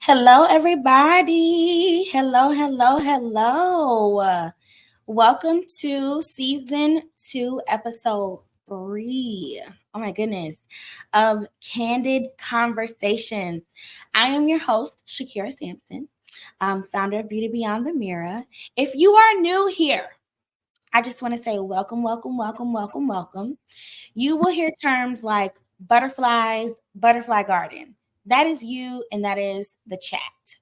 Hello, everybody. Hello. Welcome to season 2, episode 3. Oh my goodness, of Candid Conversations. I am your host, Shakira Sampson, founder of Beauty Beyond the Mirror. If you are new here, I just want to say welcome. You will hear terms like butterflies, butterfly garden. That is you, and that is the chat.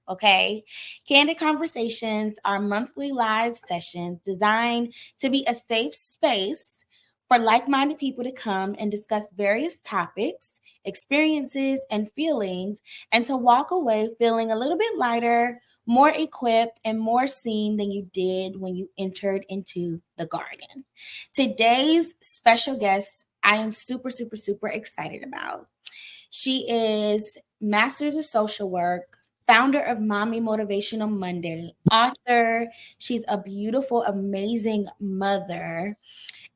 Okay. Candid Conversations are monthly live sessions designed to be a safe space for like minded people to come and discuss various topics, experiences, and feelings, and to walk away feeling a little bit lighter, more equipped, and more seen than you did when you entered into the garden. Today's special guest, I am super excited about. She is Masters of Social Work, founder of Mommy Motivational Monday, author. She's a beautiful, amazing mother,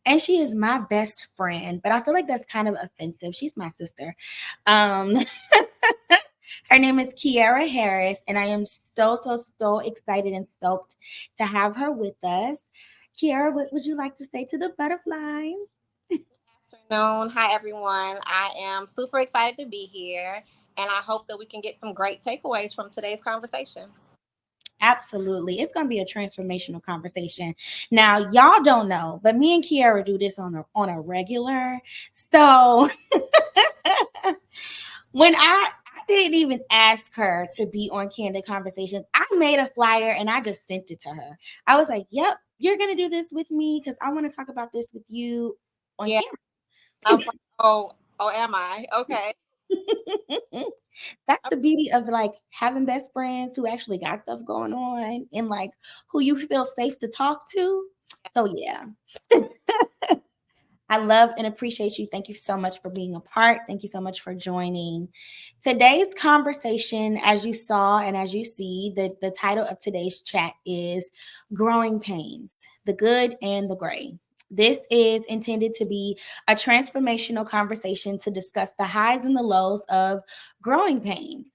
and she is my best friend. But I feel like that's kind of offensive. She's my sister. Um, Her name is Kiara Harris, and I am so excited and stoked to have her with us. Kiara, what would you like to say to the butterflies? Afternoon. Hi, everyone. I am super excited to be here, and I hope that we can get some great takeaways from today's conversation. Absolutely. It's going to be a transformational conversation. Now, y'all don't know, but me and Kiara do this on a regular. So, when I didn't even ask her to be on Candid Conversations, I made a flyer and I just sent it to her. I was like, "Yep, you're going to do this with me cuz I want to talk about this with you on Yeah, camera." I was like, oh, am I? Okay. That's the beauty of like having best friends who actually got stuff going on and like who you feel safe to talk to. So yeah. I love and appreciate you. Thank you so much for being a part. Thank you so much for joining. Today's conversation, as you saw and as you see, the title of today's chat is Growing Pains, the Good and the Gray. This is intended to be a transformational conversation to discuss the highs and the lows of growing pains.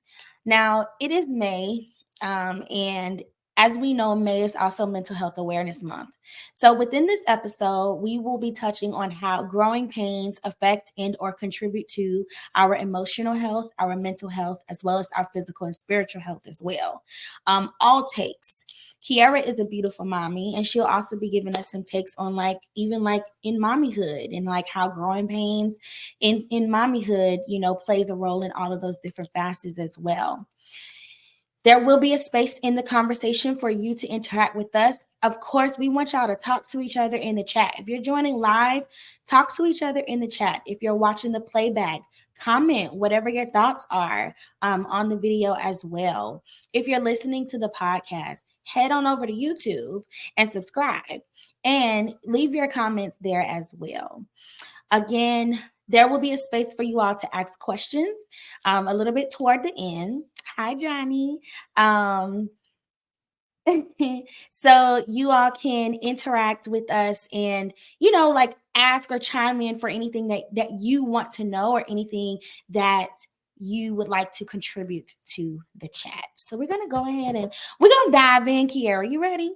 Now, it is May, and as we know, May is also Mental Health Awareness Month. So within this episode, we will be touching on how growing pains affect and or contribute to our emotional health, our mental health, as well as our physical and spiritual health as well. All takes. Kiara is a beautiful mommy, and she'll also be giving us some takes on like even like in mommyhood and like how growing pains in mommyhood, plays a role in all of those different facets as well. There will be a space in the conversation for you to interact with us. Of course, we want y'all to talk to each other in the chat. If you're joining live, talk to each other in the chat. If you're watching the playback, comment whatever your thoughts are on the video as well. If you're listening to the podcast, head on over to YouTube and subscribe and leave your comments there as well. Again, there will be a space for you all to ask questions a little bit toward the end. Hi, Johnny. Um, so you all can interact with us and, like ask or chime in for anything that you want to know or anything that you would like to contribute to the chat. So we're going to go ahead and we're going to dive in. Kiara, you ready?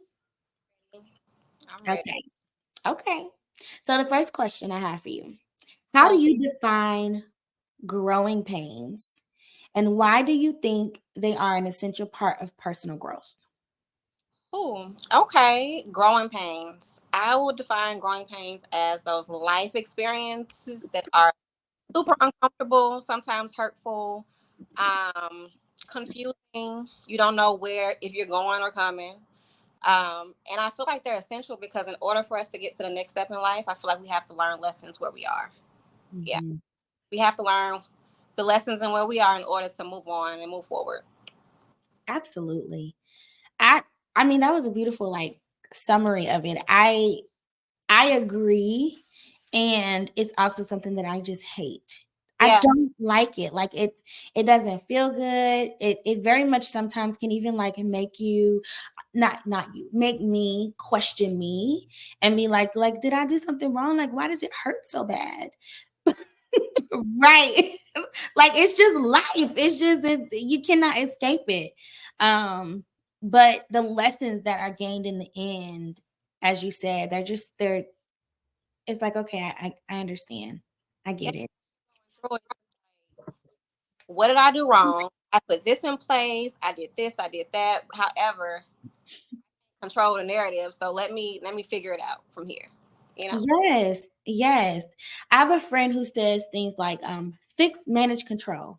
I'm ready. Okay. Okay. So the first question I have for you, how do Oh, you define growing pains, and why do you think they are an essential part of personal growth? okay. Growing pains. I would define growing pains as those life experiences that are super uncomfortable, sometimes hurtful, um, confusing. You don't know where if you're going or coming. And I feel like they're essential because in order for us to get to the next step in life, I feel like we have to learn lessons where we are. Yeah, Mhm. we have to learn the lessons and where we are in order to move on and move forward. Absolutely. I I mean that was a beautiful like summary of it. I agree, and it's also something that I just hate. I Yeah, don't like it. Like it doesn't feel good. It very much sometimes can even like make you not you, make me question me and be like did I do something wrong? Like why does it hurt so bad? Right. Like it's just life. You cannot escape it. But the lessons that are gained in the end, as you said, they're it's like, okay, I understand. I Yeah, get it. through it, what did I do wrong? I put this in place. I did this. I did that. However, control the narrative. So let me figure it out from here. You know. Yes, yes. I have a friend who says things like fix, manage, control.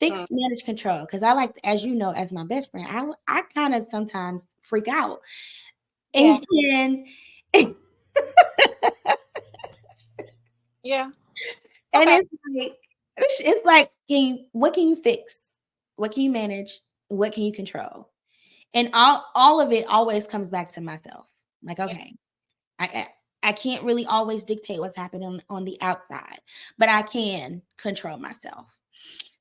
Fix, Mm, manage, control. Because I like, as you know, as my best friend, I kind of sometimes freak out. yeah. And then Yeah. and Okay. it's like what can you fix? What can you manage? What can you control? And all of it always comes back to myself. Like, Yeah. okay, I I can't really always dictate what's happening on the outside, but I can control myself.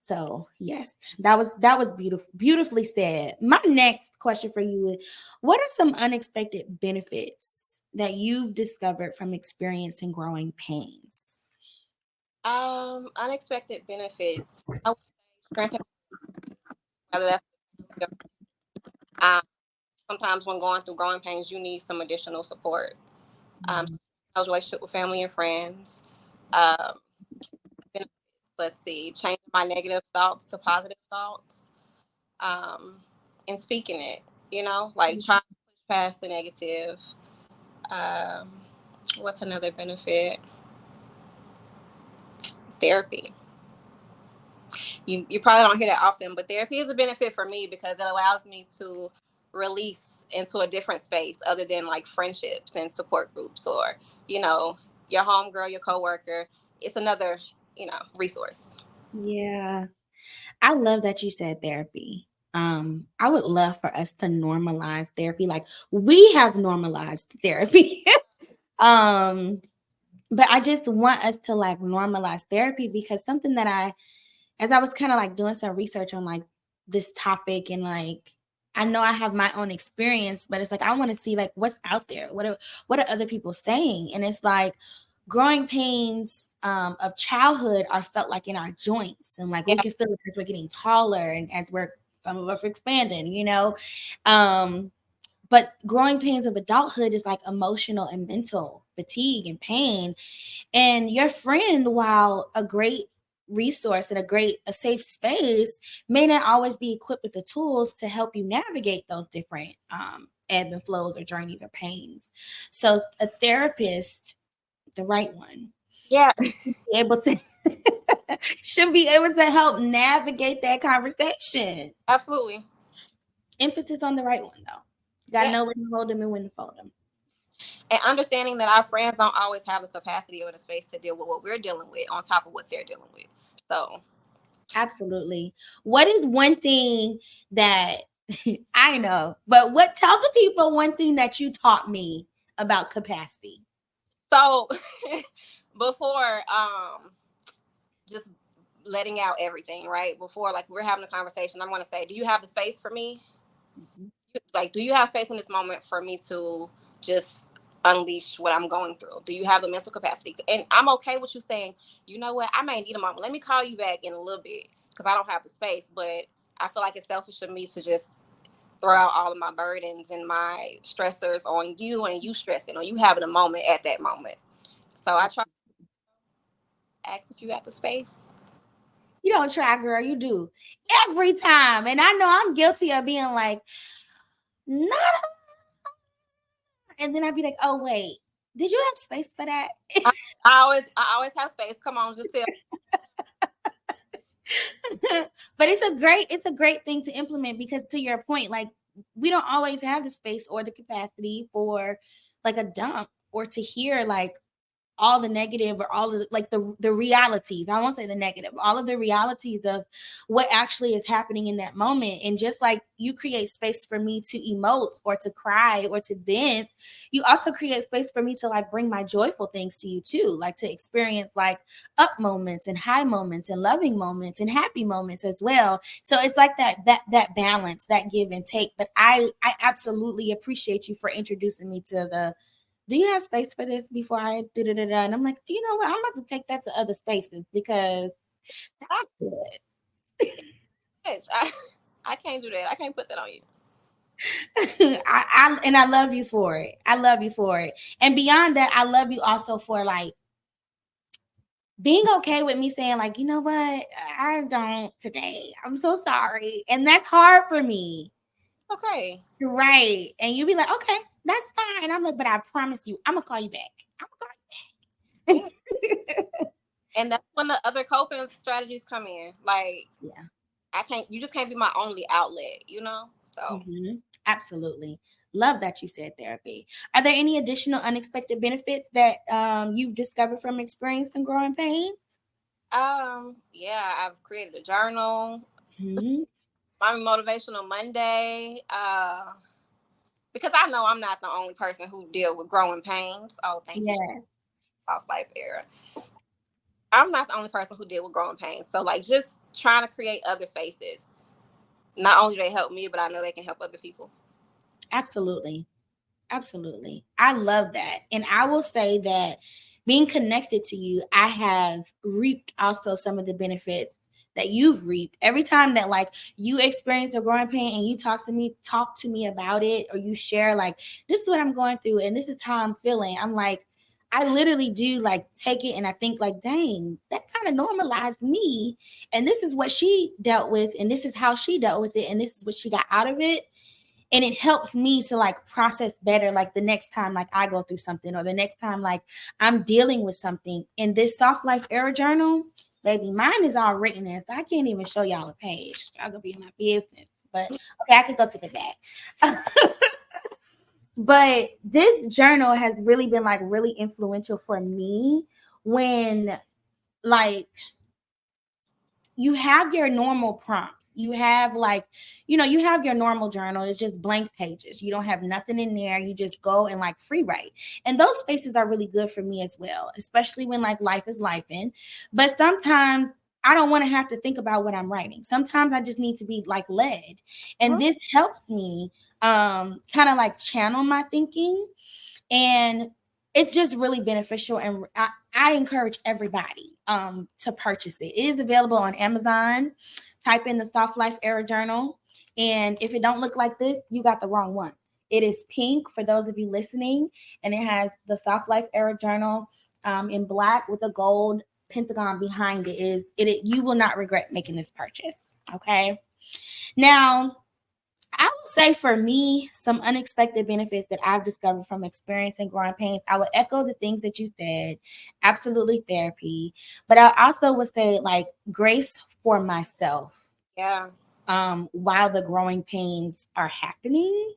So yes, that was beautifully said. My next question for you is, what are some unexpected benefits that you've discovered from experiencing growing pains? Unexpected benefits. I would say strength, whether that's um, sometimes when going through growing pains, you need some additional support. Mhm. Those relationship with family and friends. Um, benefits, let's see, changing my negative thoughts to positive thoughts, um, and speaking it. Like trying to push past the negative. Um, what's another benefit? Therapy. You probably don't hear that often, but therapy is a benefit for me because it allows me to release into a different space other than like friendships and support groups or you know your homegirl, your coworker. It's another resource. Yeah. I love that you said therapy. I would love for us to normalize therapy. Like we have normalized therapy. um, but I just want us to like normalize therapy because something that as I was kind of like doing some research on like this topic and like I know I have my own experience, but it's like I want to see like what's out there. What are other people saying? And it's like growing pains of childhood are felt like in our joints, and like we Yeah, can feel it as we're getting taller and as we're some of us are expanding. Um, but growing pains of adulthood is like emotional and mental fatigue and pain, and your friend, while a great resource and a safe space, may not always be equipped with the tools to help you navigate those different ebb and flows or journeys or pains. So a therapist, the right one, yeah. be able to should be able to help navigate that conversation. Absolutely. Emphasis on the right one though. You gotta Yeah, know when to hold them and when to fold them. and understanding that our friends don't always have the capacity or the space to deal with what we're dealing with on top of what they're dealing with. So Absolutely. What is one thing that I know, but what tell the people one thing that you taught me about capacity? so before just letting out everything, right? Before like we're having a conversation, I'm going to say, do you have the space for me? Mhm. Like, do you have space in this moment for me to just unleash what I'm going through? Do you have the mental capacity? And I'm okay with you saying, you know what, I may need a moment. Let me call you back in a little bit because I don't have the space. But I feel like it's selfish of me to just throw out all of my burdens and my stressors on you and you stressing or you having a moment at that moment. So I try to ask if you got the space. You don't try, girl. You do every time. And I know I'm guilty of being like, not. And then I'd be like, oh, wait, did you have space for that? I always have space. Come on, just tell. But it's a great thing to implement because to your point, like we don't always have the space or the capacity for like a dump or to hear like all the negative or all of like the realities. I won't say the negative, all of the realities of what actually is happening in that moment. And just like you create space for me to emote or to cry or to vent, you also create space for me to like bring my joyful things to you too, like to experience like up moments and high moments and loving moments and happy moments as well. So it's like that balance, that give and take. But I absolutely appreciate you for introducing me to do you have space for this before I do da da da? And I'm like, you know what? I'm about to take that to other spaces because I, that's good. bitch, I can't do that. I can't put that on you. I love you for it. I love you for it. And beyond that, I love you also for like being okay with me saying like, you know what? I don't today. I'm so sorry. And that's hard for me. Okay. Right. And you be like, okay, that's fine. And I'm like, but I promise you, I'm gonna call you back. I'm gonna Yeah. call you back. And that's when the other coping strategies come in. Like, Yeah. you just can't be my only outlet, you know? So, Hmm. Absolutely. Love that you said therapy. Are there any additional unexpected benefits that you've discovered from experiencing growing pain? yeah, I've created a journal. Hmm. I'm Motivational Monday. Because I know I'm not the only person who deal with growing pains. Oh, thank you, Yeah, Soft Life Era. I'm not the only person who deal with growing pains. So like just trying to create other spaces. Not only do they help me, but I know they can help other people. absolutely. Absolutely. I love that. And I will say that being connected to you, I have reaped also some of the benefits that you've reaped. Every time that like you experience a growing pain and you talk to me about it, or you share like this is what I'm going through and this is how I'm feeling. I'm like, I literally do like take it and I think like, dang, that kind of normalized me. And this is what she dealt with, and this is how she dealt with it, and this is what she got out of it, and it helps me to like process better like the next time like I go through something, or the next time like I'm dealing with something. In this Soft Life Era journal, baby, mine is all written in, so I can't even show y'all a page. Y'all gonna be in my business. But okay, I could go to the back. But this journal has really been like really influential for me when like you have your normal prompts. You have like, you have your normal journal. It's just blank pages. You don't have nothing in there. You just go and like free write. And those spaces are really good for me as well, especially when like life is life in. But sometimes I don't want to have to think about what I'm writing. Sometimes I just need to be like led. And Mhm. this helps me kind of like channel my thinking, and it's just really beneficial, and I encourage everybody to purchase it. It is available on Amazon. Type in the Soft Life Era journal, and if it don't look like this, you got the wrong one. It is pink for those of you listening, and it has the Soft Life Era journal in black with a gold pentagon behind it. You will not regret making this purchase. Okay, now I would say for me, some unexpected benefits that I've discovered from experiencing growing pains, I would echo the things that you said. Absolutely therapy. But I also would say like grace for myself Yeah. while the growing pains are happening.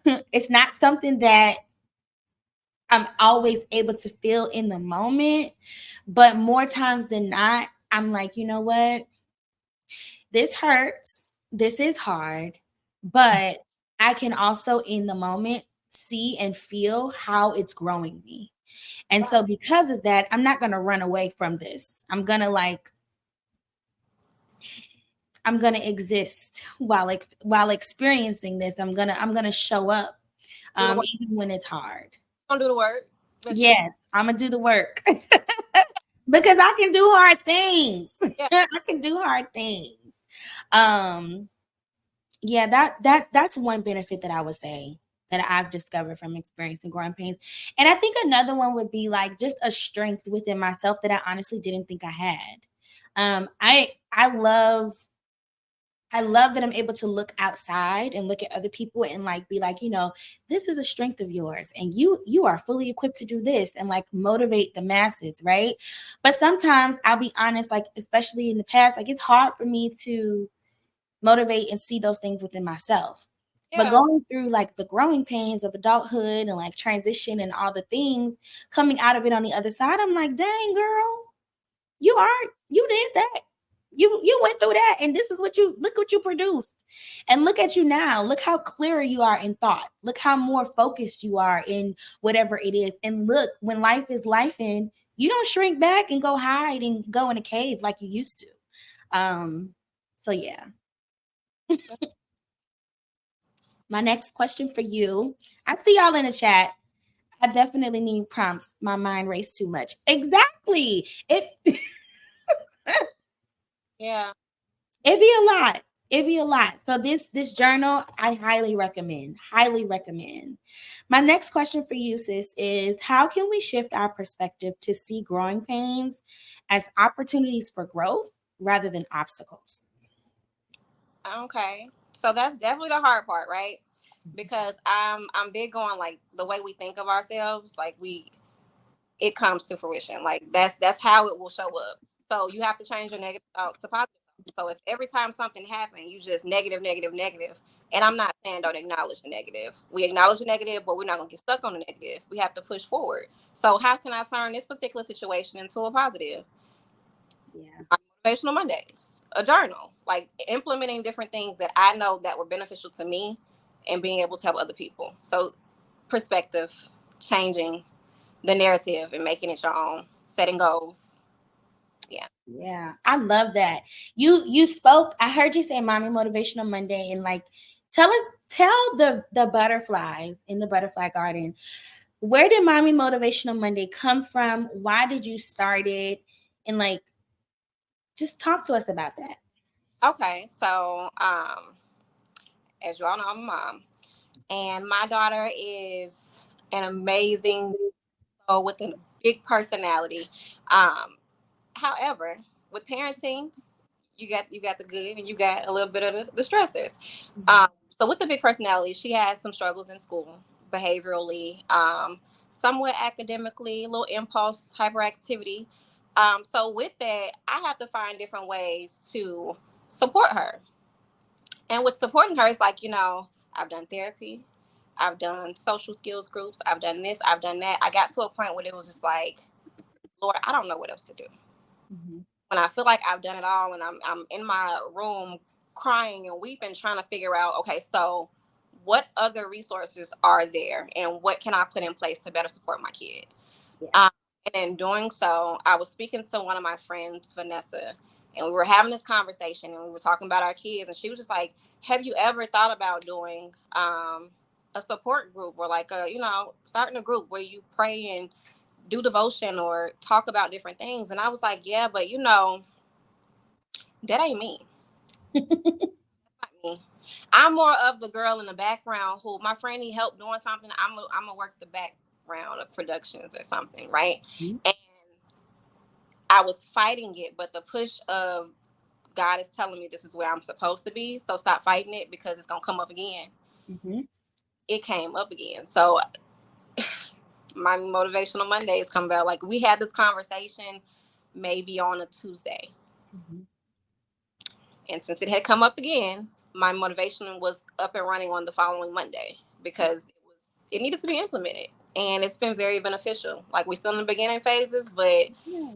It's not something that I'm always able to feel in the moment, but more times than not, I'm like, you know what? This hurts. This is hard, but I can also in the moment see and feel how it's growing me. And so because of that, I'm not going to run away from this. I'm going to exist while experiencing this. I'm going to show up Do the work. even when it's hard. Don't do the work. But you Yes, I'm going to do the work. Because I can do hard things. yeah. I can do hard things. Um Yeah, that's one benefit that I would say that I've discovered from experiencing growing pains. And I think another one would be like just a strength within myself that I honestly didn't think I had. I love that I'm able to look outside and look at other people and like be like, this is a strength of yours, and you are fully equipped to do this, and like motivate the masses, right? But sometimes I'll be honest, like especially in the past, like it's hard for me to motivate and see those things within myself. But Yeah. going through like the growing pains of adulthood and like transition and all the things coming out of it on the other side, I'm like, dang girl, you did that. You went through that, and this is what you produced. And look at you now. Look how clearer you are in thought. Look how more focused you are in whatever it is. And look, when life is life in, you don't shrink back and go hide and go in a cave like you used to. So yeah. My next question for you. I see y'all in the chat. I definitely need prompts. My mind raced too much. Exactly. Yeah. It'd be a lot. It'd be a lot. So this journal, I highly recommend. Highly recommend. My next question for you, sis, is how can we shift our perspective to see growing pains as opportunities for growth rather than obstacles? Okay. So that's definitely the hard part, right? Because I'm big on like the way we think of ourselves, like we it comes to fruition. Like that's how it will show up. So you have to change your negative thoughts to positive thoughts. So if every time something happens, you just negative, negative, negative, and I'm not saying don't acknowledge the negative. We acknowledge the negative, but we're not gonna get stuck on the negative. We have to push forward. So how can I turn this particular situation into a positive? Yeah. Motivational Mondays, a journal, like implementing different things that I know that were beneficial to me and being able to help other people. So perspective, changing the narrative and making it your own, setting goals. Yeah. Yeah. I love that. You spoke, I heard you say Mommy Motivational Monday, and like tell the butterflies in the butterfly garden, where did Mommy Motivational Monday come from? Why did you start it? And like just talk to us about that. Okay. So, as you all know, I'm a mom, and my daughter is an amazing soul with a big personality. Um, However, with parenting, you got the good and you got a little bit of the stressors. Mhm. So with the big personality, she has some struggles in school, behaviorally, somewhat academically, a little impulse hyperactivity. So with that, I have to find different ways to support her. And with supporting her, it's like, I've done therapy, I've done social skills groups, I've done this, I've done that. I got to a point where it was just like, Lord, I don't know what else to do. Mhm. When I feel like I've done it all and I'm in my room crying and weeping, trying to figure out, okay, so what other resources are there and what can I put in place to better support my kid? Yeah. Um, and in doing so, I was speaking to one of my friends, Vanessa, and we were having this conversation and we were talking about our kids. And she was just like, have you ever thought about doing a support group or like starting a group where you pray and do devotion or talk about different things? And I was like, yeah, but that ain't me. Not me. I'm more of the girl in the background who my friend need help doing something. I'm gonna work the background of productions or something, right? Mhm. And I was fighting it, but the push of God is telling me this is where I'm supposed to be. So stop fighting it because it's gonna come up again. Mhm. It came up again. So my motivational Mondays come about. Like we had this conversation maybe on a Tuesday. Mhm. And since it had come up again, my motivation was up and running on the following Monday because it needed to be implemented. And it's been very beneficial. Like we're still in the beginning phases, but Yeah.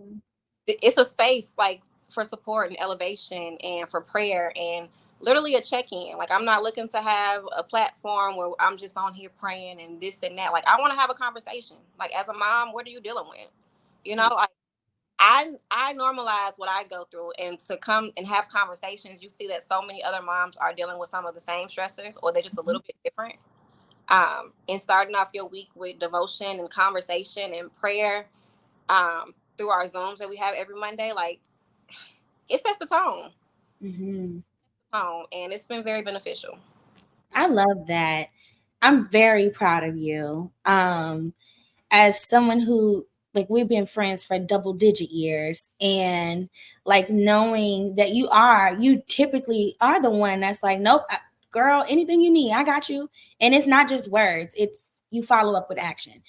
it's a space like for support and elevation and for prayer and literally a check-in. Like I'm not looking to have a platform where I'm just on here praying and this and that. Like I want to have a conversation. Like as a mom, what are you dealing with? Like I normalize what I go through, and to come and have conversations, you see that so many other moms are dealing with some of the same stressors, or they're just a Mhm. little bit different. And starting off your week with devotion and conversation and prayer through our Zooms that we have every Monday, like it sets the tone, Mhm. and it's been very beneficial. I love that. I'm very proud of you. As someone who, like, we've been friends for double digit years, and like knowing that you typically are the one that's like, nope, girl, anything you need, I got you. And it's not just words, it's you follow up with action.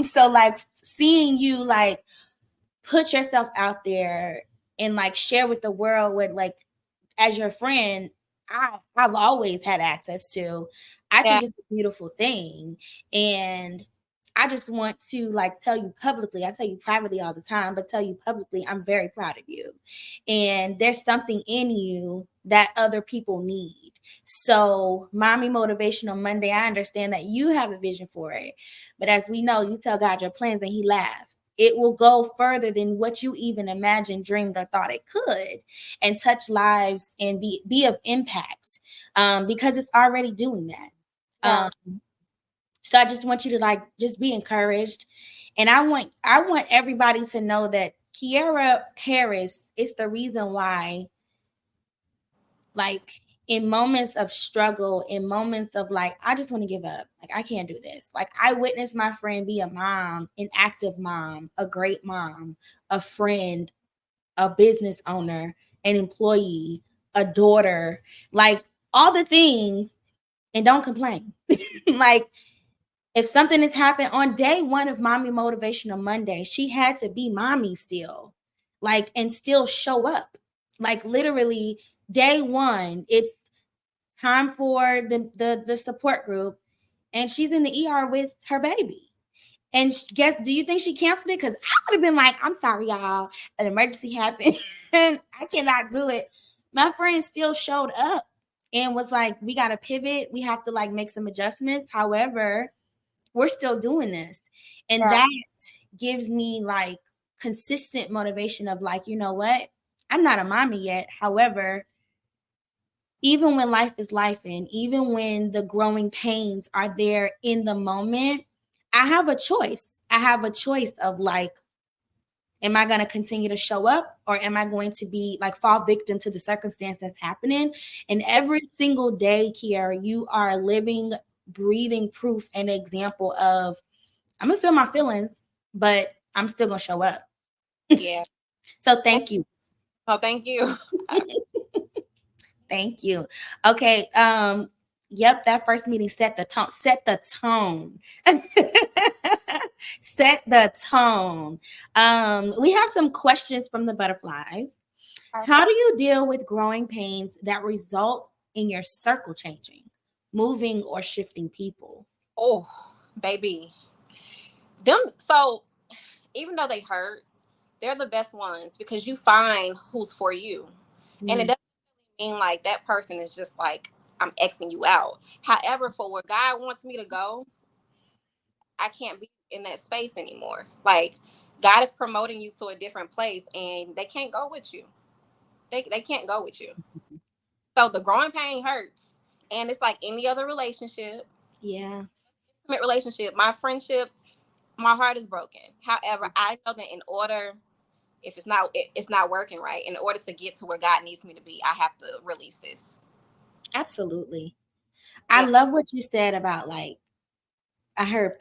So like seeing you like put yourself out there and like share with the world what, like, as your friend, I've always had access to. I Yeah, think it's a beautiful thing. And I just want to like tell you publicly, I tell you privately all the time, but tell you publicly, I'm very proud of you. And there's something in you that other people need. So, Mommy Motivational Monday, I understand that you have a vision for it. But as we know, you tell God your plans and He laughs. It will go further than what you even imagined, dreamed, or thought it could, and touch lives and be of impact, because it's already doing that. yeah, Um, So I just want you to like just be encouraged. And I want everybody to know that Kiara Harris is the reason why, like, in moments of struggle, in moments of like, I just want to give up. Like, I can't do this. Like, I witnessed my friend be a mom, an active mom, a great mom, a friend, a business owner, an employee, a daughter, like all the things, and don't complain. Like, if something has happened on day one of Mommy Motivational Monday, she had to be mommy still, like, and still show up. Like, literally, day one, it's time for the support group, and she's in the ER with her baby. And guess, do you think she canceled it? Because I would have been like, I'm sorry, y'all. An emergency happened and I cannot do it. My friend still showed up and was like, we got to pivot. We have to like make some adjustments. However, we're still doing this. And Yeah. that gives me like consistent motivation of like, you know what? I'm not a mommy yet. However, even when life is life, and even when the growing pains are there in the moment, I have a choice. I have a choice of like, am I going to continue to show up, or am I going to be like fall victim to the circumstance that's happening? And every single day, Kiara, you are living, breathing proof and example of, I'm going to feel my feelings, but I'm still going to show up. Yeah. So thank you. Oh, thank you. Thank you. Okay. Yep, that first meeting set the tone. Set the tone. Set the tone. We have some questions from the butterflies. How do you deal with growing pains that result in your circle changing, moving or shifting people? Oh, baby. Them so even though they hurt, they're the best ones because you find who's for you. And it Mm, doesn't mean like that person is just like I'm Xing you out. However, for where God wants me to go, I can't be in that space anymore. Like God is promoting you to a different place and they can't go with you. They can't go with you. So the growing pain hurts. And it's like any other relationship, yeah, intimate relationship, my friendship, my heart is broken. However, I know that in order if it's not working right, in order to get to where God needs me to be, I have to release this. absolutely. I Yeah. love what you said about like, I heard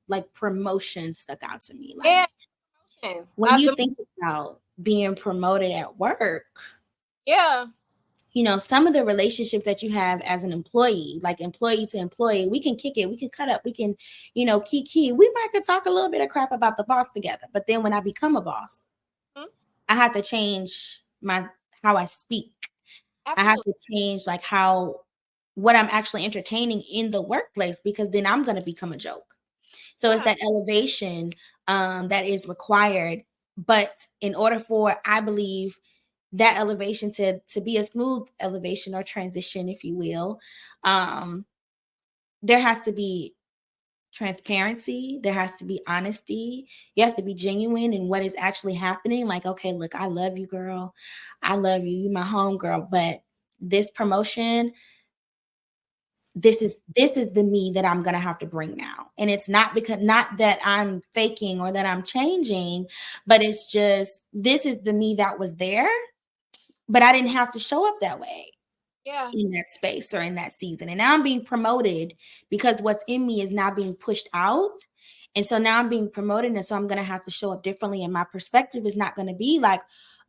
like promotion stuck out to me. Yeah. Like, when Not you the, think about being promoted at work, yeah. you know, some of the relationships that you have as an employee, like employee to employee, we can kick it, we can cut up, we can, you know, kiki. We might could talk a little bit of crap about the boss together. But then when I become a boss, Mhm. I have to change my how I speak. I have Absolutely. to change like how what I'm actually entertaining in the workplace, because then I'm gonna become a joke. So it's Yeah. that elevation that is required. But in order for, I believe, that elevation to be a smooth elevation or transition, if you will, um, there has to be transparency. There has to be honesty. You have to be genuine in what is actually happening. Like, okay, look, I love you, girl. I love you. You my home girl. But this promotion, this is the me that I'm gonna have to bring now. And it's not because, not that I'm faking or that I'm changing, but it's just, this is the me that was there, but I didn't have to show up that way Yeah. in that space or in that season. And now I'm being promoted because what's in me is now being pushed out. And so now I'm being promoted. And so I'm gonna have to show up differently. And my perspective is not gonna be like,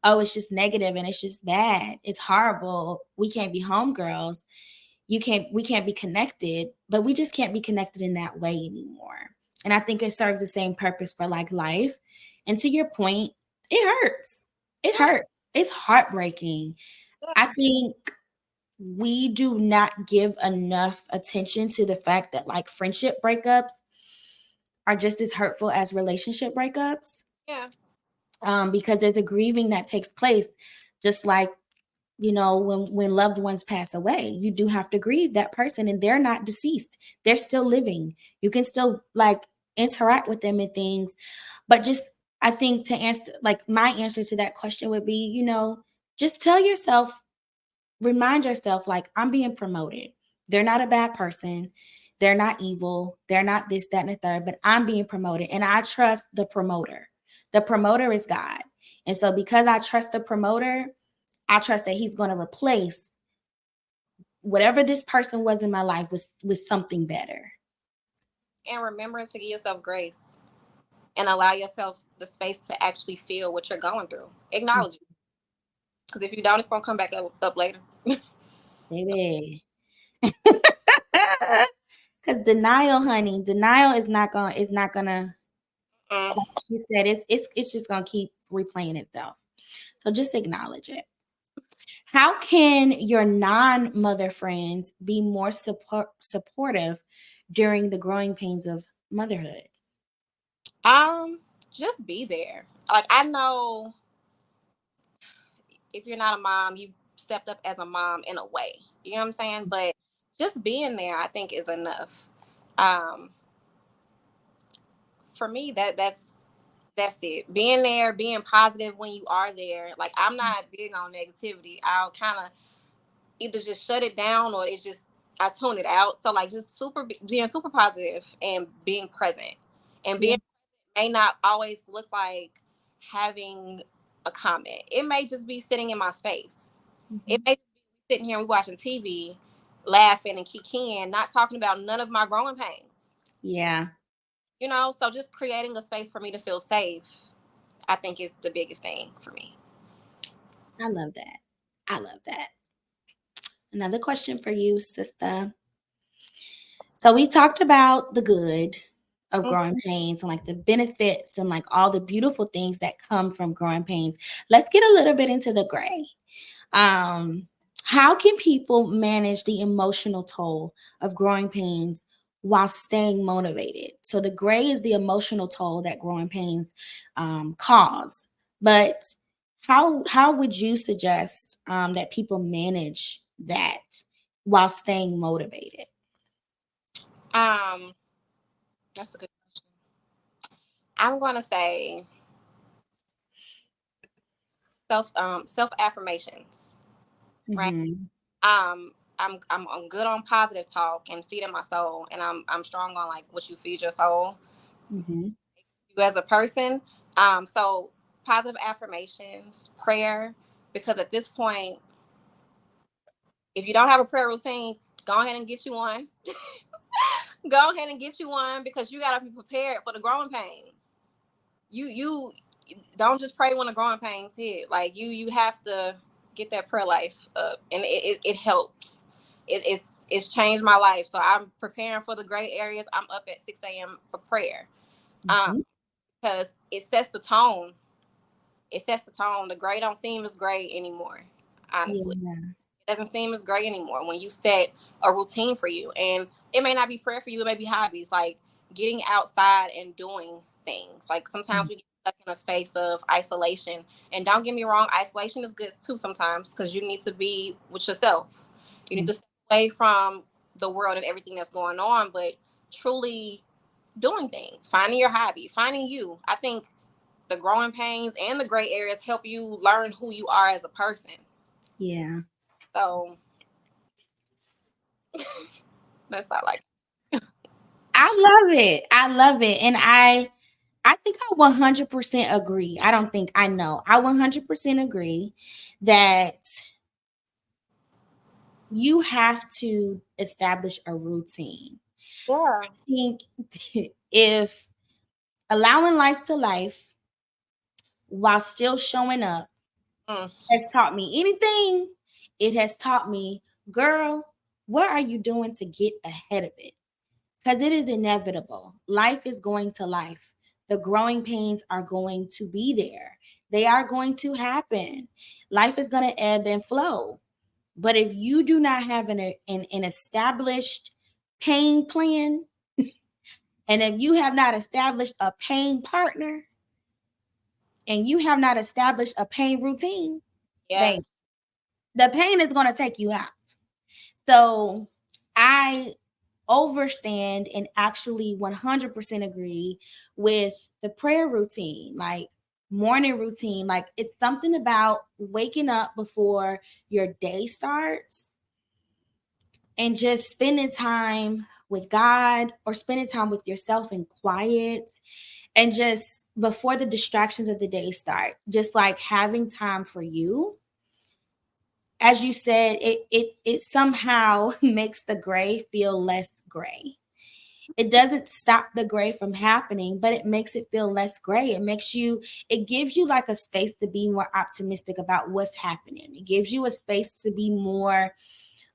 oh, it's just negative and it's just bad. It's horrible. We can't be homegirls. We can't be connected, but we just can't be connected in that way anymore. And I think it serves the same purpose for like life. And to your point, it hurts. It Yeah. hurts. It's heartbreaking. I Yeah. think we do not give enough attention to the fact that like friendship breakups are just as hurtful as relationship breakups, Yeah. because there's a grieving that takes place, just like, you know, when loved ones pass away, you do have to grieve that person, and they're not deceased, they're still living. You can still like interact with them and things, but just, I think, to answer, like, my answer to that question would be, you know, just tell yourself, remind yourself, like, I'm being promoted. They're not a bad person. They're not evil. They're not this, that, and the third, but I'm being promoted. And I trust the promoter. The promoter is God. And so because I trust the promoter, I trust that he's going to replace whatever this person was in my life with something better. And remember to give yourself grace and allow yourself the space to actually feel what you're going through. Acknowledge it. Because if you don't, it's going to come back up later. Baby. Because denial, honey, denial is not gonna, like she said, it's just gonna keep replaying itself. So just acknowledge it. How can your non-mother friends be more supportive during the growing pains of motherhood? Just be there. Like, I know if you're not a mom, you stepped up as a mom in a way. You know what I'm saying? But just being there, I think, is enough. Um, for me, that's it. Being there, being positive when you are there. Like, I'm not big on negativity. I'll kind of either just shut it down or it's just I tune it out. So like just being super positive and being present. And Yeah. being may not always look like having a comment. It may just be sitting in my space. It Mm-hmm. may just be sitting here and we watching TV, laughing and kikiing, not talking about none of my growing pains. Yeah. You know, so just creating a space for me to feel safe, I think is the biggest thing for me. I love that. I love that. Another question for you, sister. So we talked about the good of Mm. growing pains and like the benefits and like all the beautiful things that come from growing pains. Let's get a little bit into the gray. Um, how can people manage the emotional toll of growing pains while staying motivated? So the gray is the emotional toll that growing pains cause. But how would you suggest that people manage that while staying motivated? Um, that's a good question. I'm gonna say self affirmations, right? Mm-hmm. I'm good on positive talk and feeding my soul, and I'm strong on like what you feed your soul, Mm-hmm. you as a person. So positive affirmations, prayer, because at this point, if you don't have a prayer routine, go ahead and get you one. Go ahead and get you one because you gotta be prepared for the growing pains. You don't just pray when the growing pains hit. Like you have to get that prayer life up, and it helps. It's changed my life. So I'm preparing for the gray areas. I'm up at 6 a.m. for prayer, um, Mm-hmm. because it sets the tone. It sets the tone. The gray don't seem as gray anymore. Honestly, Yeah. it doesn't seem as gray anymore when you set a routine for you. And it may not be prayer for you. It may be hobbies like getting outside and doing things. Like sometimes we get stuck in a space of isolation. And don't get me wrong, isolation is good too sometimes because you need to be with yourself. You need to step away from the world and everything that's going on, but truly doing things, finding your hobby, finding you. I think the growing pains and the gray areas help you learn who you are as a person. Yeah. So that's all like. I love it. I love it. And I think I 100% agree. I don't think I know. I 100% agree that you have to establish a routine. Yeah. I think if allowing life to life while still showing up Mm, has taught me anything, it has taught me, girl, what are you doing to get ahead of it? Because it is inevitable. Life is going to life. The growing pains are going to be there. They are going to happen. Life is going to ebb and flow. But if you do not have an established pain plan, and if you have not established a pain partner, and you have not established a pain routine, yeah. babe, the pain is going to take you out. So I overstand and actually 100% agree with the prayer routine, like morning routine. Like it's something about waking up before your day starts and just spending time with God, or spending time with yourself in quiet, and just before the distractions of the day start, just like having time for you. As you said, it somehow makes the gray feel less gray. It doesn't stop the gray from happening, but it makes it feel less gray. It gives you like a space to be more optimistic about what's happening. It gives you a space to be more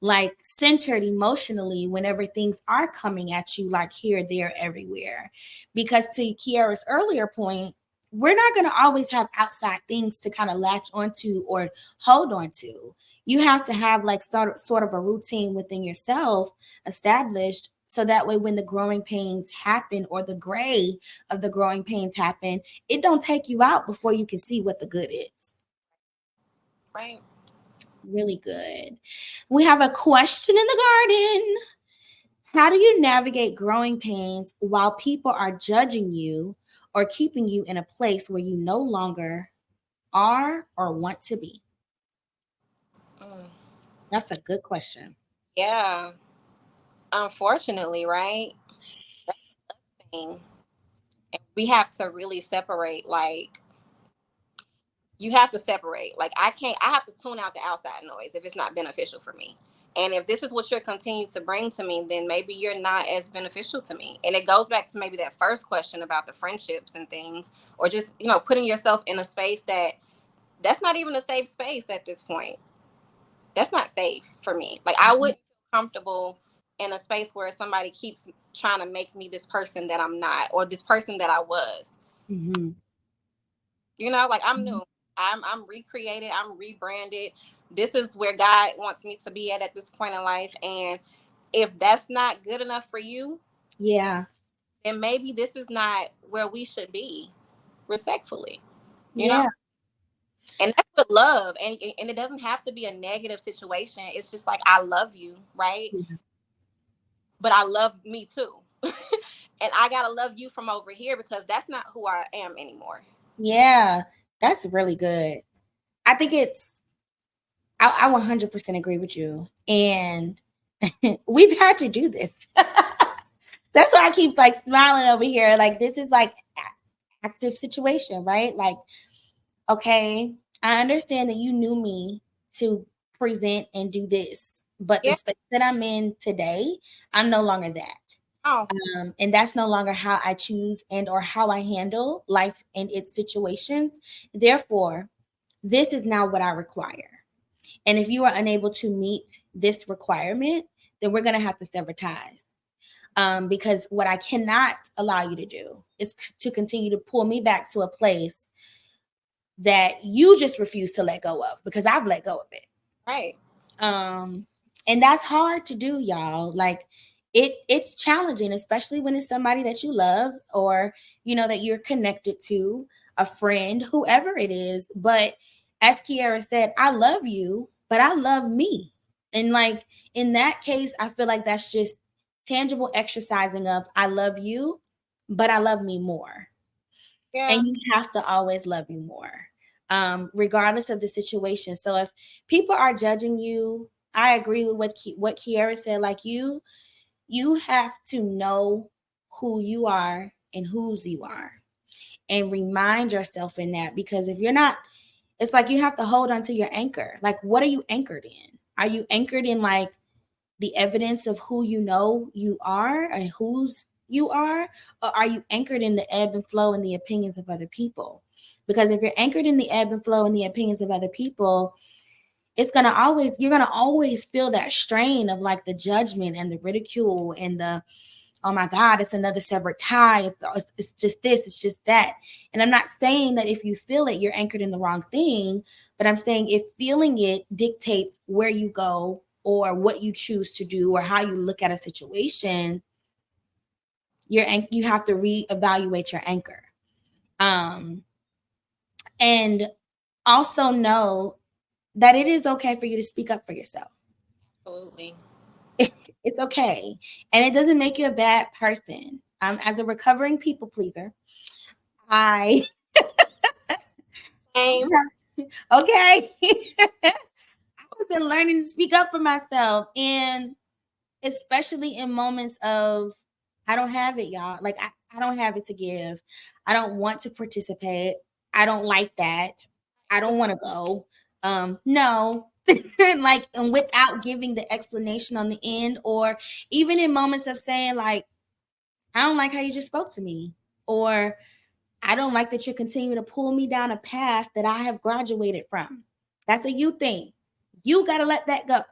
like centered emotionally whenever things are coming at you, like here, there, everywhere. Because to Kiara's earlier point, we're not going to always have outside things to kind of latch onto or hold on to. You have to have like sort of a routine within yourself established, so that way when the growing pains happen, or the gray of the growing pains happen, it don't take you out before you can see what the good is. Right. Really good. We have a question in the garden. How do you navigate growing pains while people are judging you or keeping you in a place where you no longer are or want to be? Mm. That's a good question. Yeah. Unfortunately, right? That's the thing. And we have to really separate, like, you have to separate. Like, I have to tune out the outside noise if it's not beneficial for me. And if this is what you're continuing to bring to me, then maybe you're not as beneficial to me. And it goes back to maybe that first question about the friendships and things, or just, putting yourself in a space that's not even a safe space at this point. That's not safe for me. Like, I wouldn't feel comfortable in a space where somebody keeps trying to make me this person that I'm not, or this person that I was. Mm-hmm. Like, I'm new. I'm recreated. I'm rebranded. This is where God wants me to be at this point in life. And if that's not good enough for you, Yeah. then maybe this is not where we should be, respectfully. You know, Yeah. and that's with love, and it doesn't have to be a negative situation. It's just like, I love you, right? But I love me too. And I gotta love you from over here, because that's not who I am anymore. Yeah. That's really good. I think I 100% agree with you. And we've had to do this. That's why I keep like smiling over here. Like, this is like active situation, right? Like, okay, I understand that you knew me to present and do this, but the Yeah. space that I'm in today, I'm no longer that. Oh, And that's no longer how I choose and or how I handle life and its situations. Therefore, this is now what I require. And if you are unable to meet this requirement, then we're going to have to sever ties. Because what I cannot allow you to do is to continue to pull me back to a place that you just refuse to let go of, because I've let go of it. right. Um, and that's hard to do, y'all. Like, it's challenging, especially when it's somebody that you love, or that you're connected to, a friend, whoever it is. But as Kiara said, I love you, but I love me. And like, in that case, I feel like that's just tangible exercising of, I love you, but I love me more. Yeah. And you have to always love you more, regardless of the situation. So if people are judging you, I agree with what Kiara said. Like, you have to know who you are and whose you are, and remind yourself in that. Because if you're not, it's like you have to hold on to your anchor. Like, what are you anchored in? Are you anchored in like the evidence of who you are and whose you are? Or are you anchored in the ebb and flow and the opinions of other people? Because if you're anchored in the ebb and flow and the opinions of other people, you're gonna always feel that strain of like the judgment and the ridicule and the, oh my God, it's another severed tie. It's just this, it's just that. And I'm not saying that if you feel it, you're anchored in the wrong thing, but I'm saying if feeling it dictates where you go or what you choose to do or how you look at a situation, you have to reevaluate your anchor. Um, and also know that it is okay for you to speak up for yourself. Absolutely. It's okay. And it doesn't make you a bad person. As a recovering people pleaser, I Same. okay. I've been learning to speak up for myself. And especially in moments of, I don't have it, y'all. Like, I don't have it to give. I don't want to participate. I don't like that. I don't want to go. No. Like, and without giving the explanation on the end, or even in moments of saying, like, I don't like how you just spoke to me, or I don't like that you're continuing to pull me down a path that I have graduated from. That's a you thing. You got to let that go.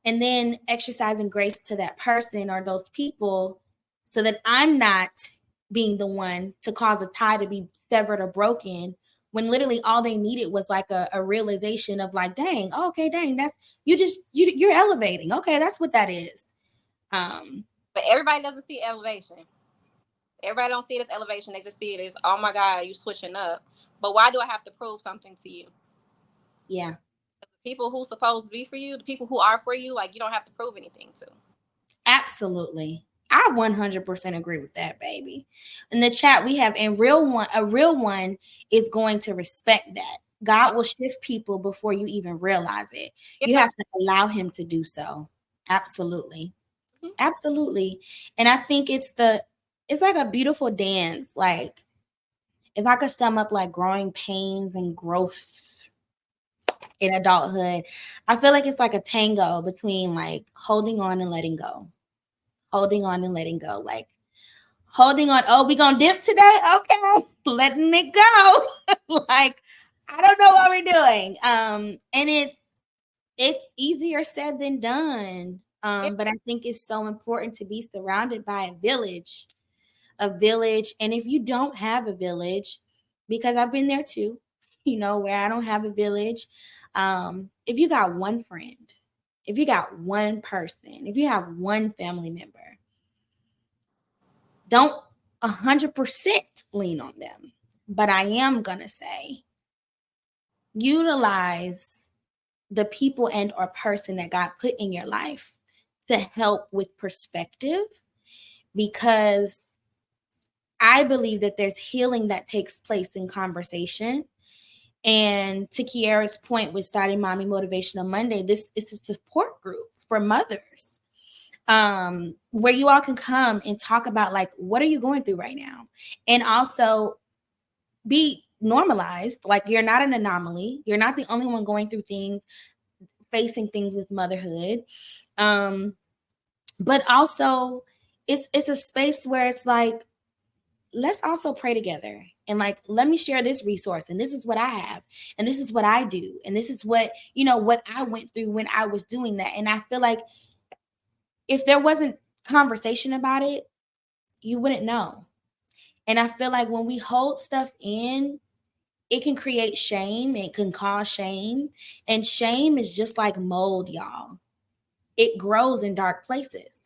And then exercising grace to that person or those people, so that I'm not being the one to cause a tie to be severed or broken, when literally all they needed was like a realization of like, dang, oh, okay, dang, that's, you're elevating. Okay, that's what that is. But everybody doesn't see elevation. Everybody don't see it as elevation. They just see it as, oh my God, you switching up. But why do I have to prove something to you? Yeah. The people who's supposed to be for you, the people who are for you, like, you don't have to prove anything to. Absolutely. I 100% agree with that, baby. In the chat, we have a real one is going to respect that. God will shift people before you even realize it. You have to allow him to do so. Absolutely. Mm-hmm. Absolutely. And I think it's like a beautiful dance. Like, if I could sum up like growing pains and growth in adulthood, I feel like it's like a tango between like holding on and letting go. Holding on and letting go. Like, holding on. Oh, we gonna dip today? Okay. Letting it go. Like, I don't know what we're doing. And it's easier said than done. But I think it's so important to be surrounded by a village. And if you don't have a village, because I've been there too, where I don't have a village. If you got one friend, if you got one person, if you have one family member, don't 100% lean on them. But I am going to say, utilize the people and or person that God put in your life to help with perspective, because I believe that there's healing that takes place in conversation. And to Kiara's point with starting Mommy Motivational Monday, this is a support group for mothers, where you all can come and talk about like, what are you going through right now? And also be normalized. Like, you're not an anomaly. You're not the only one going through things, facing things with motherhood. But also it's a space where it's like, let's also pray together. And like, let me share this resource. And this is what I have. And this is what I do. And this is what, what I went through when I was doing that. And I feel like if there wasn't conversation about it, you wouldn't know. And I feel like when we hold stuff in, it can create shame. It can cause shame. And shame is just like mold, y'all. It grows in dark places.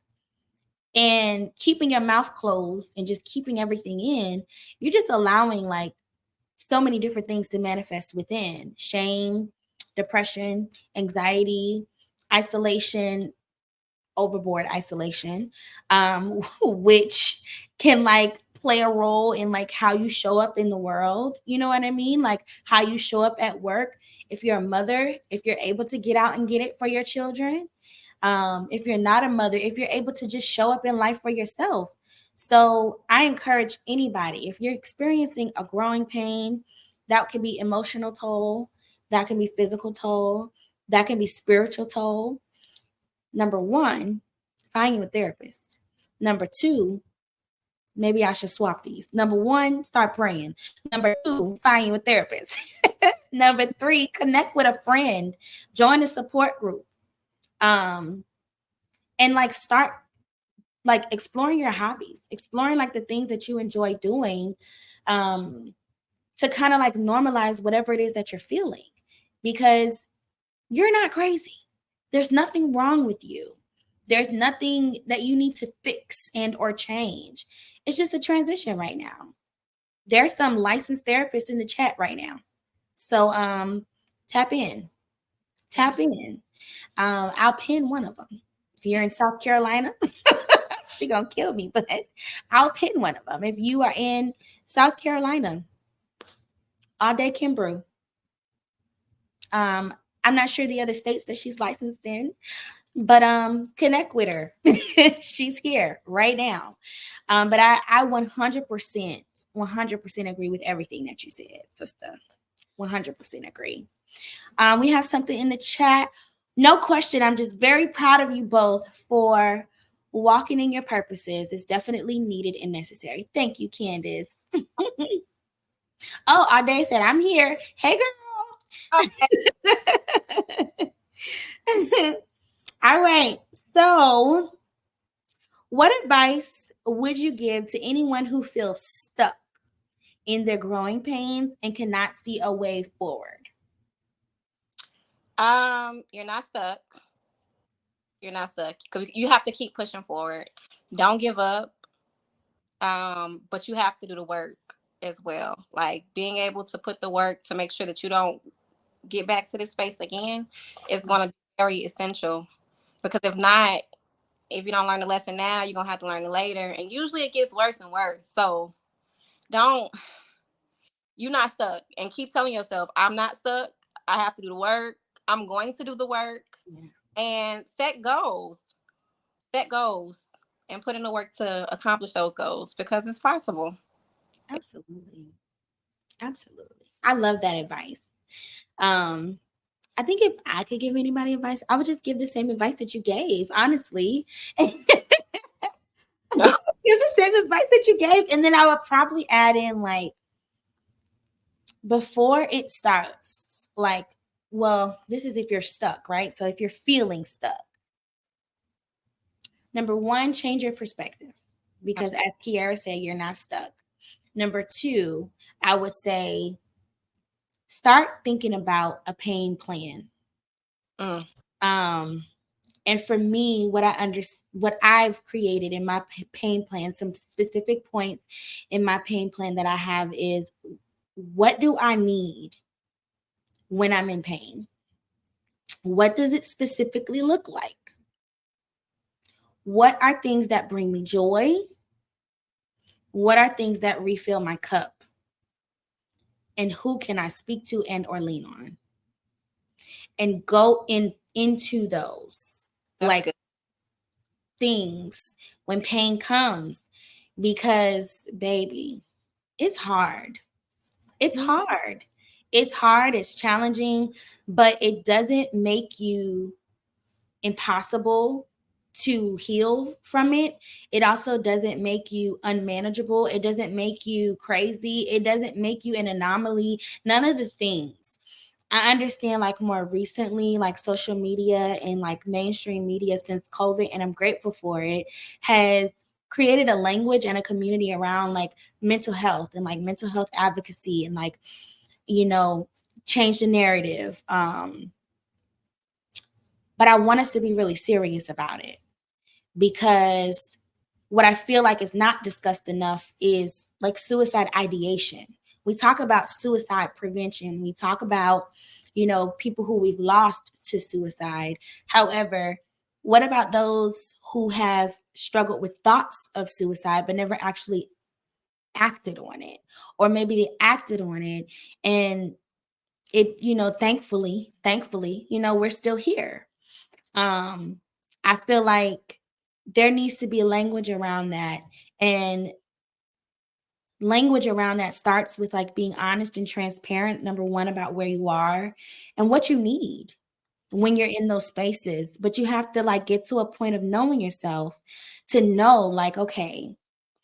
And keeping your mouth closed and just keeping everything in, you're just allowing like so many different things to manifest within: shame, depression, anxiety, isolation, overboard isolation, which can like play a role in like how you show up in the world. You know what I mean? Like how you show up at work. If you're a mother, if you're able to get out and get it for your children. If you're not a mother, if you're able to just show up in life for yourself. So I encourage anybody, if you're experiencing a growing pain, that can be emotional toll, that can be physical toll, that can be spiritual toll. Number one, find you a therapist. Number two, maybe I should swap these. Number one, start praying. Number two, find you a therapist. Number three, connect with a friend. Join a support group. And like start like exploring your hobbies, exploring like the things that you enjoy doing, to kind of like normalize whatever it is that you're feeling, because you're not crazy. There's nothing wrong with you. There's nothing that you need to fix and or change. It's just a transition right now. There's some licensed therapists in the chat right now. So tap in. Tap in. I'll pin one of them. If you're in South Carolina, she gonna kill me, but I'll pin one of them. If you are in South Carolina, All Day Can Brew. I'm not sure the other states that she's licensed in, But connect with her. She's here right now. But I 100% agree with everything that you said, sister. 100% agree. We have something in the chat. No question. I'm just very proud of you both for walking in your purposes. It's definitely needed and necessary. Thank you, Candace. Oh, Ade said, I'm here. Hey, Okay. girl. All right. So, what advice would you give to anyone who feels stuck in their growing pains and cannot see a way forward? You're not stuck. You're not stuck. You have to keep pushing forward. Don't give up. But you have to do the work as well. Like being able to put the work to make sure that you don't get back to this space again is going to be very essential. Because if not, if you don't learn the lesson now, you're gonna have to learn it later. And usually it gets worse and worse. So don't you're not stuck. And keep telling yourself, I'm not stuck. I have to do the work. I'm going to do the work. Yeah. And set goals. Set goals and put in the work to accomplish those goals because it's possible. Absolutely. Absolutely. I love that advice. Um, I think if I could give anybody advice, I would just give the same advice that you gave, honestly. give the same advice that you gave. And then I would probably add in like before it starts, like, well, this is if you're stuck, right? So if you're feeling stuck, number one, change your perspective because as Kiara said, you're not stuck. Number two, I would say start thinking about a pain plan. Mm. And for me, what I've created in my pain plan, some specific points in my pain plan that I have is what do I need when I'm in pain? What does it specifically look like? What are things that bring me joy? What are things that refill my cup? And who can I speak to and or lean on? And go into those That's like good. things when pain comes because baby, it's hard. It's hard. It's hard, it's challenging, but it doesn't make you impossible to heal from it. It also doesn't make you unmanageable. It doesn't make you crazy. It doesn't make you an anomaly. None of the things. I understand like more recently, like social media and like mainstream media since COVID, and I'm grateful for it, has created a language and a community around like mental health and like mental health advocacy and like, you know, change the narrative. But I want us to be really serious about it because what I feel like is not discussed enough is like suicide ideation. We talk about suicide prevention. We talk about, you know, people who we've lost to suicide. However, what about those who have struggled with thoughts of suicide but never actually acted on it? Or maybe they acted on it and it, you know, thankfully, you know, we're still here. um, I feel like there needs to be a language around that. And language around that starts with like being honest and transparent, number one, about where you are and what you need when you're in those spaces. But you have to like get to a point of knowing yourself to know, like, okay,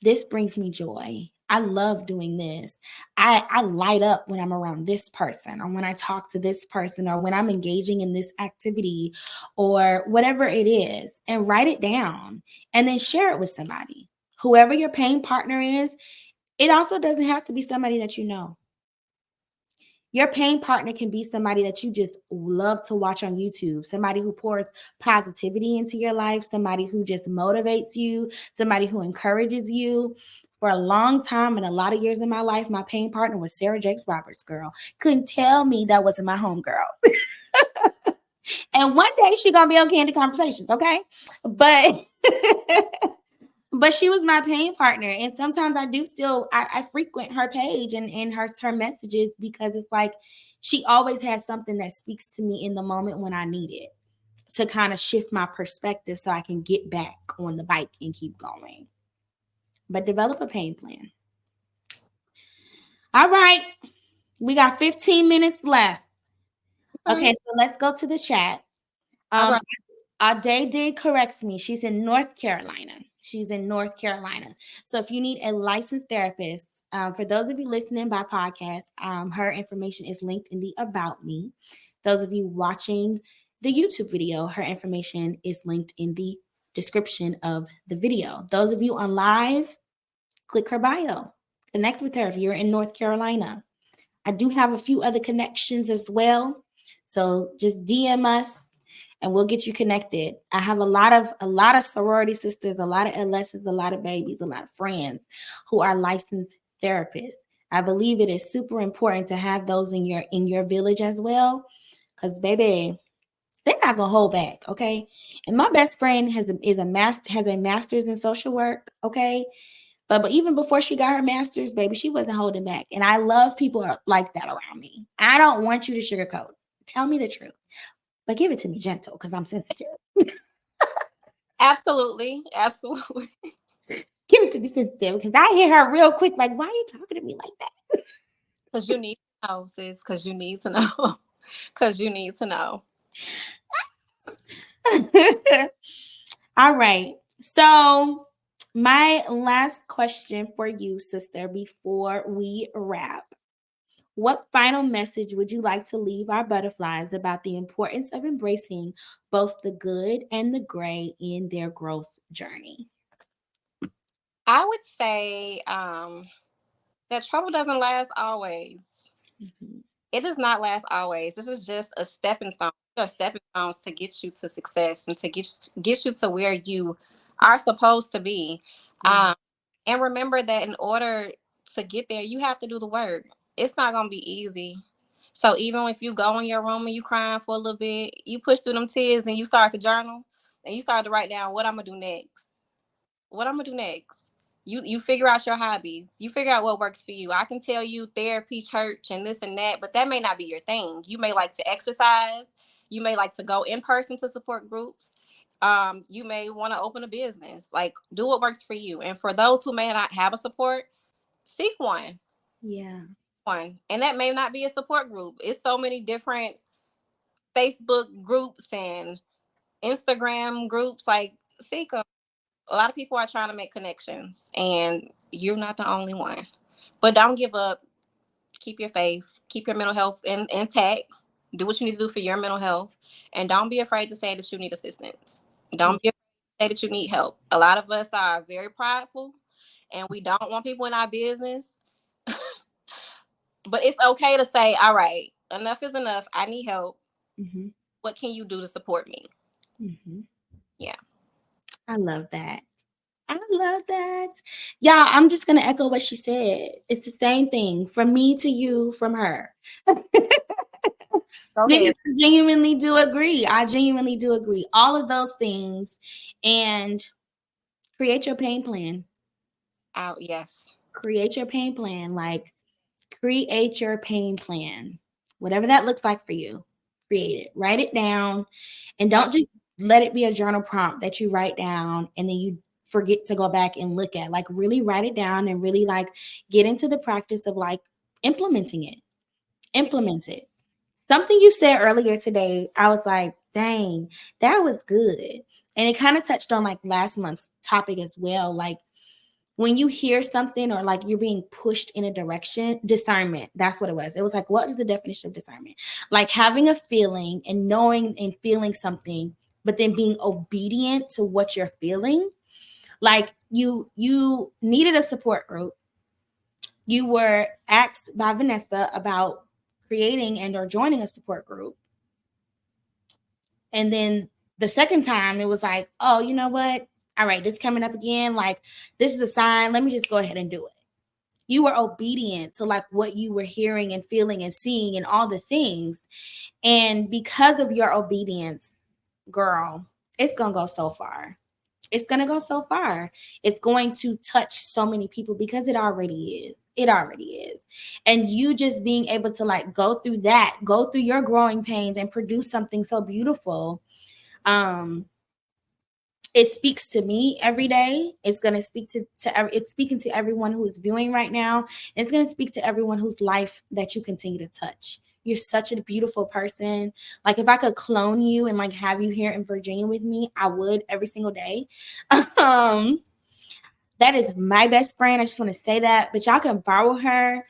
this brings me joy. I love doing this. I light up when I'm around this person or when I talk to this person or when I'm engaging in this activity or whatever it is, and write it down and then share it with somebody. Whoever your pain partner is, it also doesn't have to be somebody that you know. Your pain partner can be somebody that you just love to watch on YouTube, somebody who pours positivity into your life, somebody who just motivates you, somebody who encourages you. For a long time and a lot of years in my life, my pain partner was Sarah Jakes Roberts, girl. Couldn't tell me that wasn't my home girl. And one day she gonna be on Candid Conversations, okay? But but she was my pain partner, and sometimes I do still I frequent her page and her messages because it's like she always has something that speaks to me in the moment when I need it. to kind of shift my perspective so I can get back on the bike and keep going. But develop a pain plan. All right. We got 15 minutes left. Okay, so let's go to the chat. All right. Ade did correct me. She's in North Carolina. She's in North Carolina. So if you need a licensed therapist, for those of you listening by podcast, her information is linked in the About Me. Those of you watching the YouTube video, her information is linked in the description of the video. Those of you on live, click her bio. Connect with her if you're in North Carolina. I do have a few other connections as well. So just DM us and we'll get you connected. I have a lot of sorority sisters, a lot of LSs, a lot of babies, a lot of friends who are licensed therapists. I believe it is super important to have those in your village as well. Because baby, they're not gonna hold back, okay? And my best friend has a master's in social work, okay? But even before she got her master's, baby, she wasn't holding back. And I love people like that around me. I don't want you to sugarcoat. Tell me the truth. But give it to me gentle because I'm sensitive. Absolutely. Absolutely. Give it to me sensitive because I hear her real quick, like, why are you talking to me like that? Because you need to know, sis. Because you need to know. Because you need to know. All right. So my last question for you, sister, before we wrap. What final message would you like to leave our butterflies about the importance of embracing both the good and the gray in their growth journey? I would say that trouble doesn't last always. Mm-hmm. It does not last always. This is just a stepping stone. These are stepping stones to get you to success and to get you to where you are supposed to be. Yeah. And remember that in order to get there, you have to do the work. It's not going to be easy. So even if you go in your room and you crying for a little bit, you push through them tears and you start to journal and you start to write down what I'm going to do next. What I'm going to do next. You figure out your hobbies. You figure out what works for you. I can tell you therapy, church, and this and that, but that may not be your thing. You may like to exercise. You may like to go in person to support groups. You may want to open a business. Like, do what works for you. And for those who may not have a support, seek one. Yeah. One. And that may not be a support group. It's so many different Facebook groups and Instagram groups. Like, seek them. A lot of people are trying to make connections, and you're not the only one. But don't give up. Keep your faith. Keep your mental health intact. Do what you need to do for your mental health, and don't be afraid to say that you need assistance. Don't be afraid to say that you need help. A lot of us are very prideful, and we don't want people in our business. But it's okay to say, all right, enough is enough. I need help. Mm-hmm. What can you do to support me? Mm-hmm. Yeah. I love that. I love that. Y'all, I'm just going to echo what she said. It's the same thing from me to you, from her. Go Because ahead. I genuinely do agree. I genuinely do agree. All of those things. And create your pain plan. Out. Yes. Create your pain plan. Like, create your pain plan. Whatever that looks like for you, create it. Write it down. And don't just let it be a journal prompt that you write down and then you forget to go back and look at. Like, really write it down and really like get into the practice of like implementing it. Implement it. Something you said earlier today, I was like, dang, that was good. And it kind of touched on like last month's topic as well. Like, when you hear something or like you're being pushed in a direction, discernment, that's what it was. It was like, what is the definition of discernment? Like having a feeling and knowing and feeling something, but then being obedient to what you're feeling. Like you needed a support group. You were asked by Vanessa about creating and or joining a support group. And then the second time it was like, oh, you know what? All right, this coming up again. Like, this is a sign. Let me just go ahead and do it. You were obedient to like what you were hearing and feeling and seeing and all the things. And because of your obedience, girl, it's going to go so far. It's going to go so far. It's going to touch so many people because it already is. It already is. And you just being able to like go through that, go through your growing pains and produce something so beautiful. Um, it speaks to me every day. It's going to speak it's speaking to everyone who is viewing right now. It's going to speak to everyone whose life that you continue to touch. You're such a beautiful person. Like if I could clone you and like have you here in Virginia with me, I would every single day. um that is my best friend. I just want to say that, but y'all can borrow her.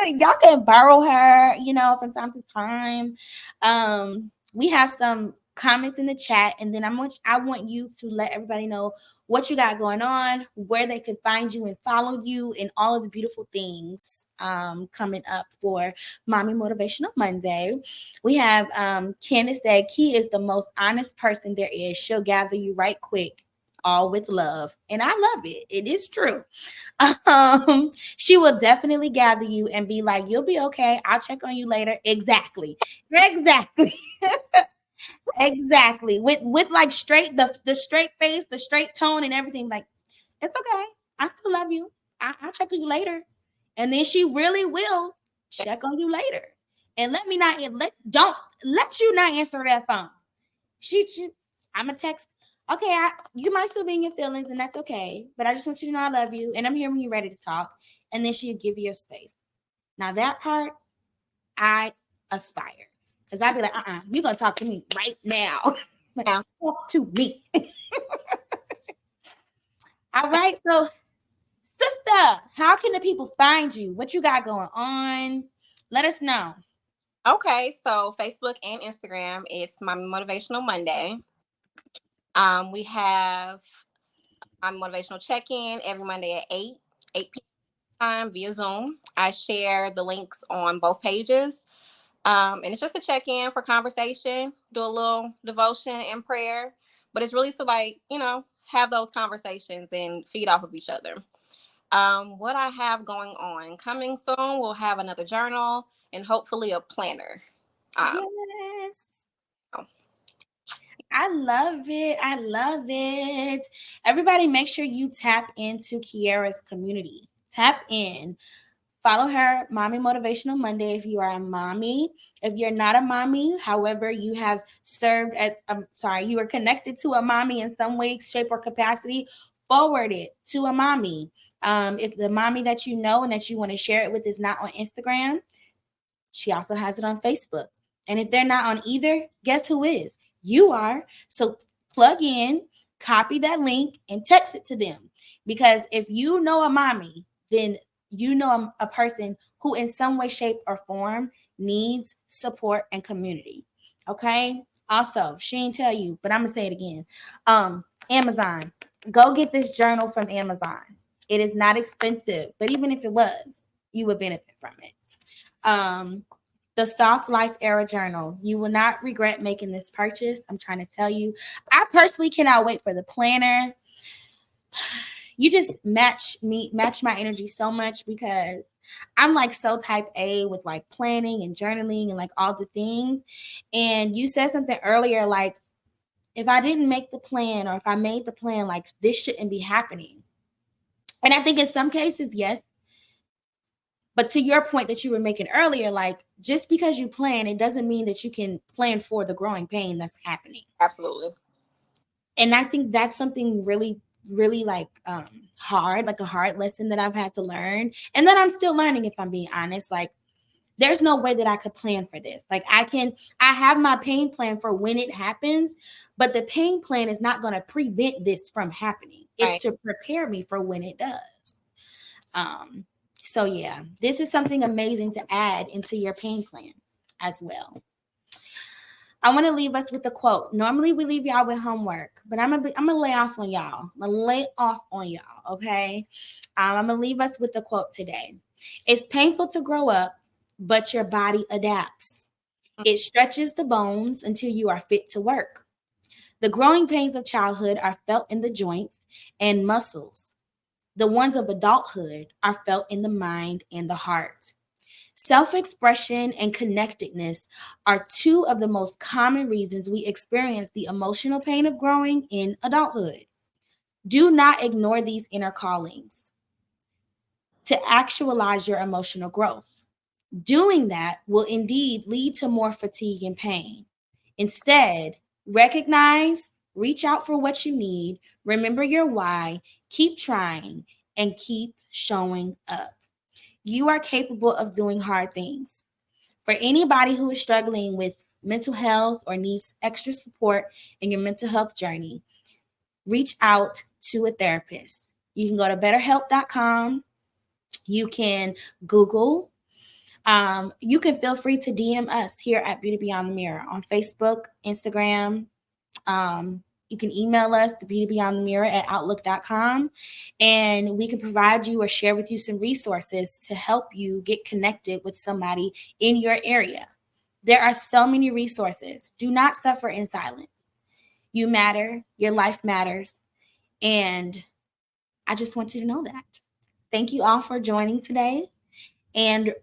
Y'all can borrow her, from time to time. We have some comments in the chat, and then I want you to let everybody know what you got going on, where they could find you and follow you, and all of the beautiful things coming up for Mommy Motivational Monday. We have Candace said, Key is the most honest person there is. She'll gather you right quick, all with love. And I love it. It is true. She will definitely gather you and be like, you'll be okay. I'll check on you later. Exactly. Exactly. Exactly. With like the straight face, the straight tone and everything. Like, it's okay. I still love you. I'll check on you later. And then she really will check on you later. And don't let you not answer that phone. She I'm a text. Okay, you might still be in your feelings, and that's okay. But I just want you to know I love you, and I'm here when you're ready to talk. And then she'll give you a space. Now that part, I aspire, because I'd be like, you're gonna talk to me right now. Like, Yeah. talk to me. All right, so sister, how can the people find you? What you got going on? Let us know. Okay, so Facebook and Instagram, it's my Motivational Monday. We have my motivational check-in every Monday at 8 p.m. time via Zoom. I share the links on both pages. And it's just a check-in for conversation, do a little devotion and prayer. But it's really to have those conversations and feed off of each other. What I have going on coming soon, we'll have another journal and hopefully a planner. Yes. Oh, I love it. I love it. Everybody, make sure you tap into Kiara's community. Tap in. Follow her, Mommy Motivational Monday, if you are a mommy. If you're not a mommy, however, you have served at, you are connected to a mommy in some way, shape, or capacity, forward it to a mommy. If the mommy that you know and that you want to share it with is not on Instagram, she also has it on Facebook. And if they're not on either, guess who is? You are. So plug in, copy that link, and text it to them. Because if you know a mommy, then you know a person who, in some way, shape, or form, needs support and community. Okay. Also, she didn't tell you, but I'm gonna say it again. Amazon. Go get this journal from Amazon. It is not expensive, but even if it was, you would benefit from it. Um, the Soft Life Era Journal. You will not regret making this purchase. I'm trying to tell you. I personally cannot wait for the planner. You just match my energy so much, because I'm like so type A with like planning and journaling and like all the things. And you said something earlier, like, if I didn't make the plan, or if I made the plan, like, this shouldn't be happening. And I think in some cases, yes. But to your point that you were making earlier, like, just because you plan, it doesn't mean that you can plan for the growing pain that's happening. absolutely. And I think that's something really, really like hard, like a hard lesson that I've had to learn. And that I'm still learning, if I'm being honest. Like, there's no way that I could plan for this. Like, I have my pain plan for when it happens, but the pain plan is not going to prevent this from happening. It's Right. to prepare me for when it does. So yeah, this is something amazing to add into your pain plan as well. I want to leave us with a quote. Normally we leave y'all with homework, but I'm gonna lay off on y'all. I'm gonna lay off on y'all, okay? I'm gonna leave us with a quote today. It's painful to grow up, but your body adapts. It stretches the bones until you are fit to work. The growing pains of childhood are felt in the joints and muscles. The ones of adulthood are felt in the mind and the heart. Self expression and connectedness are two of the most common reasons we experience the emotional pain of growing in adulthood. Do not ignore these inner callings to actualize your emotional growth. Doing that will indeed lead to more fatigue and pain. Instead, recognize, reach out for what you need, remember your why, keep trying, and keep showing up. You are capable of doing hard things. For anybody who is struggling with mental health or needs extra support in your mental health journey, reach out to a therapist. You can go to betterhelp.com. You can Google. You can feel free to DM us here at Beauty Beyond the Mirror on Facebook, Instagram. You can email us, thebeautybeyondthemirror at outlook.com, and we can provide you or share with you some resources to help you get connected with somebody in your area. There are so many resources. Do not suffer in silence. You matter, your life matters, and I just want you to know that. Thank you all for joining today. And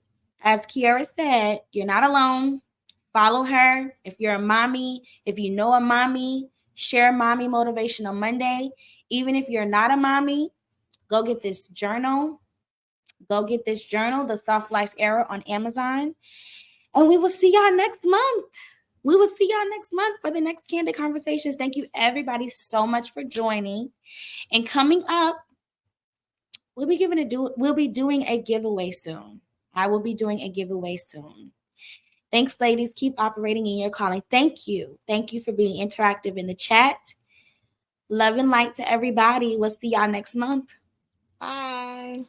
as Kiara said, you're not alone. Follow her. If you're a mommy, if you know a mommy, share Mommy Motivational Monday. Even if you're not a mommy, go get this journal. Go get this journal, The Soft Life Era, on Amazon. And we will see y'all next month. We will see y'all next month for the next Candid Conversations. Thank you, everybody, so much for joining. And coming up, we'll be doing a giveaway soon. I will be doing a giveaway soon. Thanks, ladies. Keep operating in your calling. Thank you. Thank you for being interactive in the chat. Love and light to everybody. We'll see y'all next month. Bye.